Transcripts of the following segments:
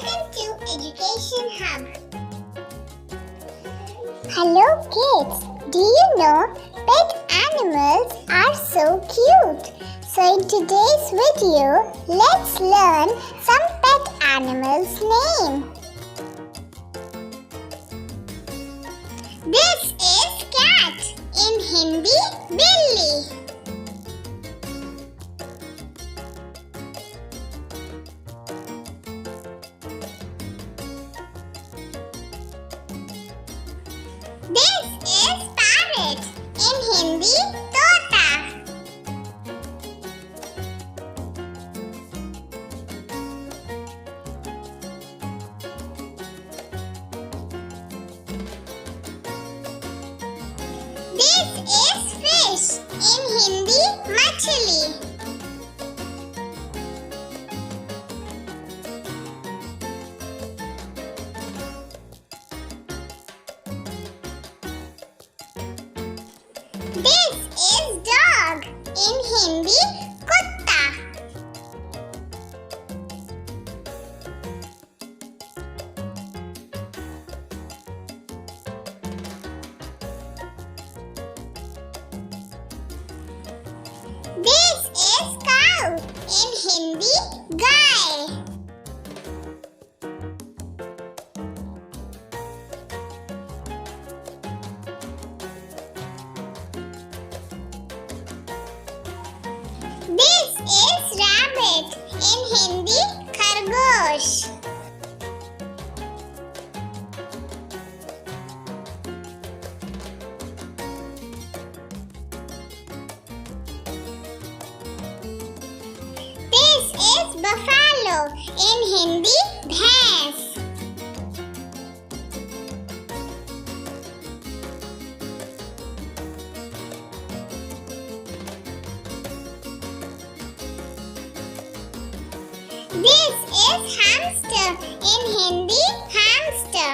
Welcome to Education Hub. Hello kids, do you know pet animals are so cute? So in today's video, let's learn some pet animals' name. This is cat, in Hindi Billy. This is parrot, in Hindi Tota. This is fish, in Hindi Machli. This is dog, in Hindi Kutta. This is cow, in Hindi Gaye. This is rabbit, in Hindi Khargosh. This is buffalo, in Hindi Bhains. This is hamster, in Hindi hamster.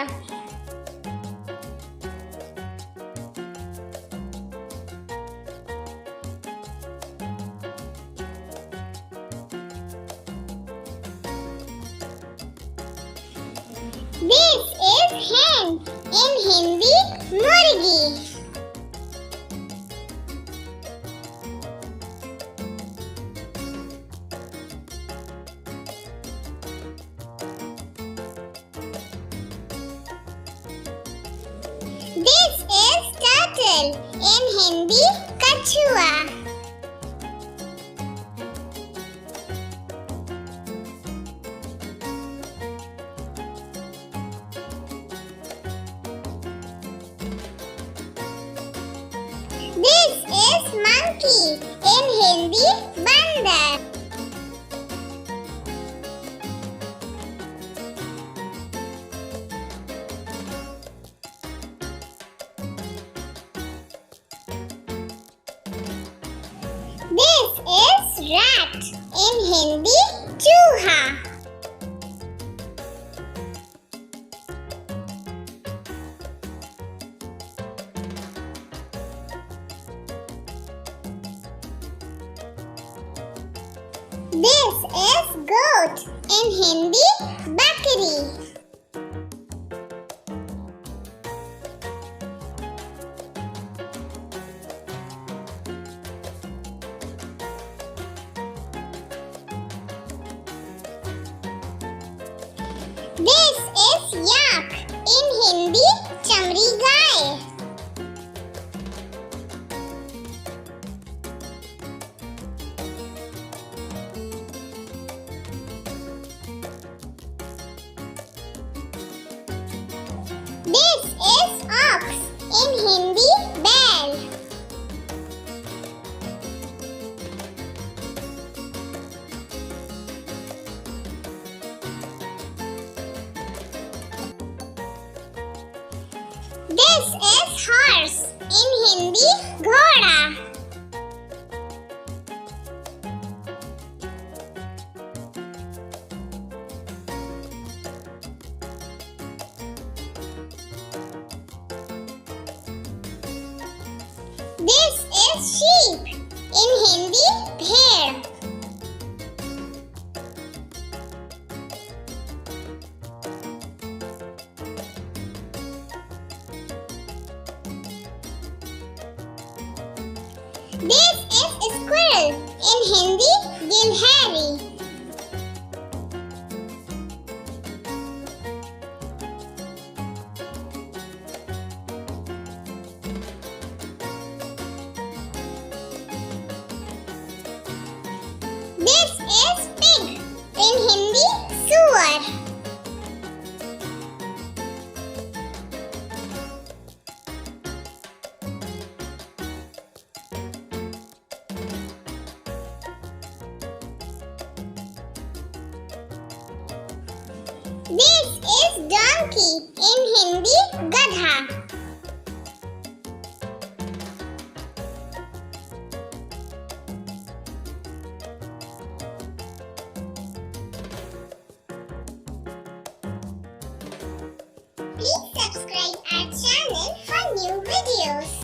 This is hen, in Hindi murgi. This is turtle, in Hindi kachua. This is monkey, in Hindi bandar. This is rat, in Hindi chooha. This is goat, in Hindi bakri. This is yak, in Hindi chamri gaye. This is ox, in Hindi बैल. This is horse, in Hindi घोड़ा. This is sheep, in Hindi भेड़. This is a squirrel. In Hindi, गिलहरी. This is pig. In Hindi, suwar. This is donkey. In Hindi, gadha. Please subscribe and